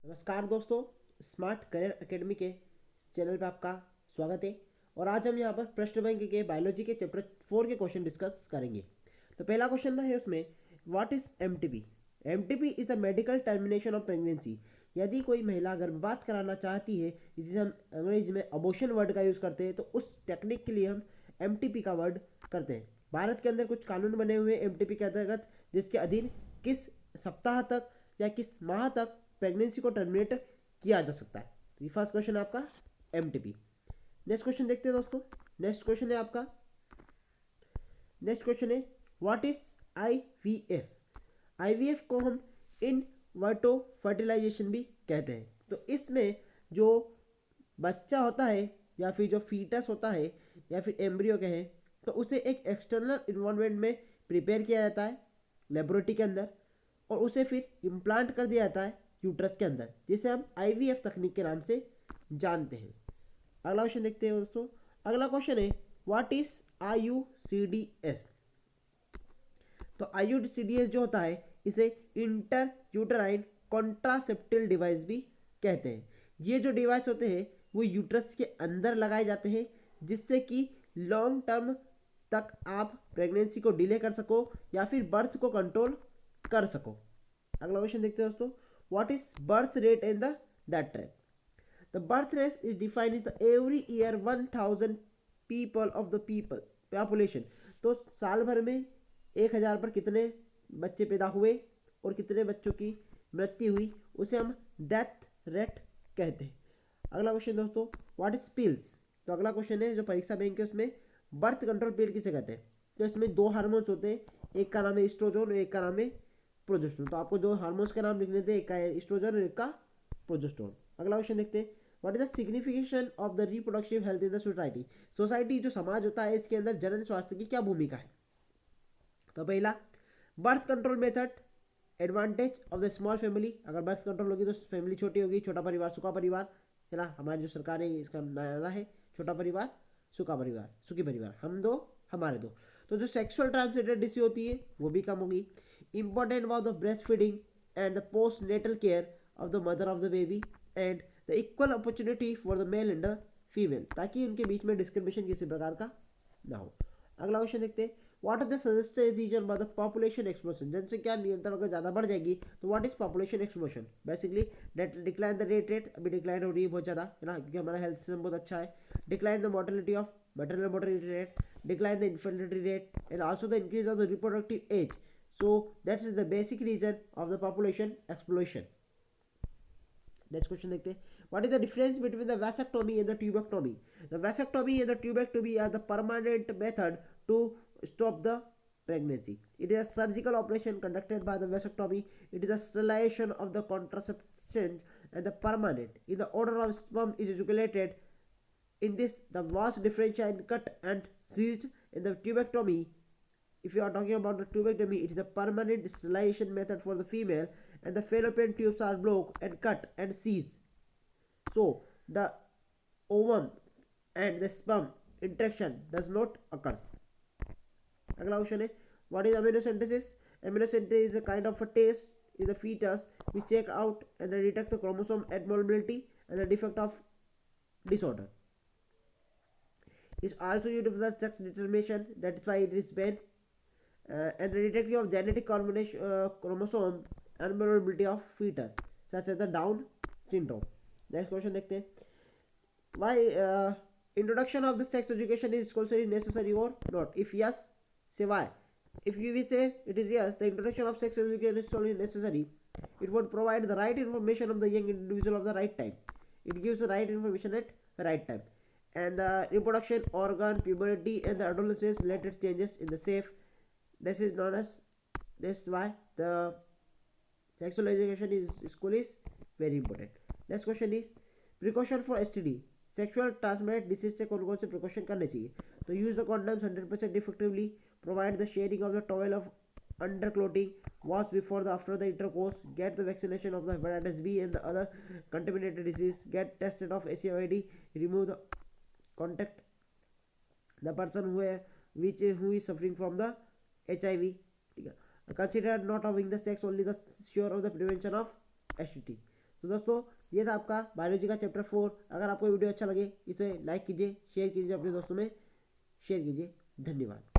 नमस्कार दोस्तों, smart career academy के चैनल पे आपका स्वागत है। और आज हम यहाँ पर प्रश्न बैंक के बायोलॉजी के चैप्टर 4 के क्वेश्चन डिस्कस करेंगे। तो पहला क्वेश्चन है उसमें, what is MTP. MTP is the medical termination of pregnancy. यदि कोई महिला गर्भपात कराना चाहती है, जिसे हम अंग्रेजी में अबॉर्शन वर्ड का यूज़ करते हैं, तो उस टेक्निक के लिए हम एमटीपी का वर्ड करते हैं। भारत के अंदर कुछ कानून बने हुए हैं एमटीपी के अंतर्गत, जिसके अधीन किस सप्ताह तक या किस माह तक प्रेगनेंसी को टर्मिनेट किया जा सकता है। तो ये फर्स्ट क्वेश्चन है आपका एमटीपी। नेक्स्ट क्वेश्चन देखते हैं दोस्तों। नेक्स्ट क्वेश्चन है आपका, नेक्स्ट क्वेश्चन है व्हाट इज आईवीएफ। आईवीएफ को हम इन वर्टो फर्टिलाइजेशन भी कहते हैं। तो इसमें जो बच्चा होता है या फिर जो फीटस होता है या फिर एम्ब्रियो कहें, तो उसे एक एक्सटर्नल इन्वायरमेंट में प्रिपेयर किया जाता है लेबोरेटरी के अंदर, और उसे फिर इम्प्लांट कर दिया जाता है यूट्रस के अंदर, जिसे हम आईवीएफ तकनीक के नाम से जानते हैं। अगला क्वेश्चन देखते हैं दोस्तों। अगला क्वेश्चन है व्हाट इज आईयूसीडीएस। तो आईयूसीडीएस जो होता है, इसे इंटर यूटराइन कॉन्ट्रासेप्टिव डिवाइस भी कहते हैं। ये जो डिवाइस होते हैं वो यूट्रस के अंदर लगाए जाते हैं, जिससे कि लॉन्ग टर्म तक आप प्रेगनेंसी को डिले कर सको या फिर बर्थ को कंट्रोल कर सको। अगला क्वेश्चन देखते हैं दोस्तों, what is birth rate in the that track. The birth rate is defined is the every year 1000 people of the people population. तो साल भर में 1000 पर कितने बच्चे पैदा हुए और कितने बच्चों की मृत्यु हुई, उसे हम डेथ रेट कहते हैं। अगला क्वेश्चन दोस्तों, व्हाट इज पिल्स। तो अगला क्वेश्चन है जो परीक्षा बैंक है, उसमें बर्थ कंट्रोल पिल किसे कहते हैं। तो इसमें दो हार्मोन्स होते हैं, एक का नाम है एस्ट्रोजन और एक का नाम है प्रोजेस्टेरोन। तो आपको दो हार्मोन्स के नाम लिखने थे, एक का एस्ट्रोजन और एक का प्रोजेस्टेरोन। अगला क्वेश्चन देखते हैं, what is the signification of the reproductive health in the society. Society जो समाज होता है, इसके अंदर जनन स्वास्थ्य की क्या भूमिका है। तो पहला, birth control method, advantage of the small family. अगर बर्थ कंट्रोल होगी तो फैमिली छोटी होगी, छोटा परिवार सुखा परिवार, है ना। हमारी जो सरकार है इसका नारा है छोटा परिवार सुखा परिवार, सुखी परिवार, हम दो हमारे दो। तो जो सेक्सुअल ट्रांसमिटेड डिसीज होती है वो भी कम होगी। Important about the breast feeding and the post natal care of the mother of the baby and the equal opportunity for the male and the female, ताकि उनके बीच में डिस्क्रिमिनेशन किसी प्रकार का ना हो। अगला क्वेश्चन देखते हैं, what are the suggested reason by the population explosion. जनसंख्या नियंत्रण अगर ज़्यादा बढ़ जाएगी तो what is population explosion. Basically decline the rate, अभी डिक्लाइन हो रही है बहुत ज़्यादा, है ना, क्योंकि हमारा हेल्थ सिस्टम बहुत अच्छा है। Decline the mortality of maternal mortality rate, decline the infertility rate, and also the increase of the reproductive age. So that is the basic reason of the population explosion. Next question देखते हैं, what is the difference between the vasectomy and the tubectomy. The vasectomy and the tubectomy are the permanent method to stop the pregnancy. It is a surgical operation conducted by the vasectomy. It is a sterilization of the contraception and the permanent. In the order of sperm is ejaculated. In this, the vas differentiate and cut and seized. In the tubectomy, if you are talking about the tubectomy, it is a permanent sterilization method for the female, and the fallopian tubes are blocked and cut and seized. So the ovum and the sperm interaction does not occur. अगला question है, what is amniocentesis. Amniocentesis is a kind of a test in the fetus which check out and detect the chromosome abnormality and the defect of disorder. Is also used for the sex determination, that is why it is banned, and the detection of genetic combination chromosome abnormality of fetus such as the Down syndrome. Next question देखते हैं, why introduction of the sex education is compulsory, necessary or not. If yes, say why. If you will say it is yes, the introduction of sex education is solely necessary. It would provide the right information of the young individual of the right time. It gives the right information at the right time. And the reproduction, organ, puberty, and the adolescence related changes in the safe. This is known as, this is why the sexual education is school is very important. Next question is, precaution for STD. Sexual transmitted disease से कौन कौन से precaution करने चाहिए। तो use the condoms 100% effectively, provide the sharing of the towel of under clothing, wash before the after the intercourse, get the vaccination of the hepatitis B and the other contaminated disease, get tested of ACID, remove the contact the person who is suffering from the HIV, ठीक है। Consider not having the sex only the sure of the prevention of STD. तो दोस्तों ये था आपका biology का chapter 4। अगर आपको वीडियो अच्छा लगे इसे लाइक कीजिए, शेयर कीजिए, अपने दोस्तों में शेयर कीजिए। धन्यवाद।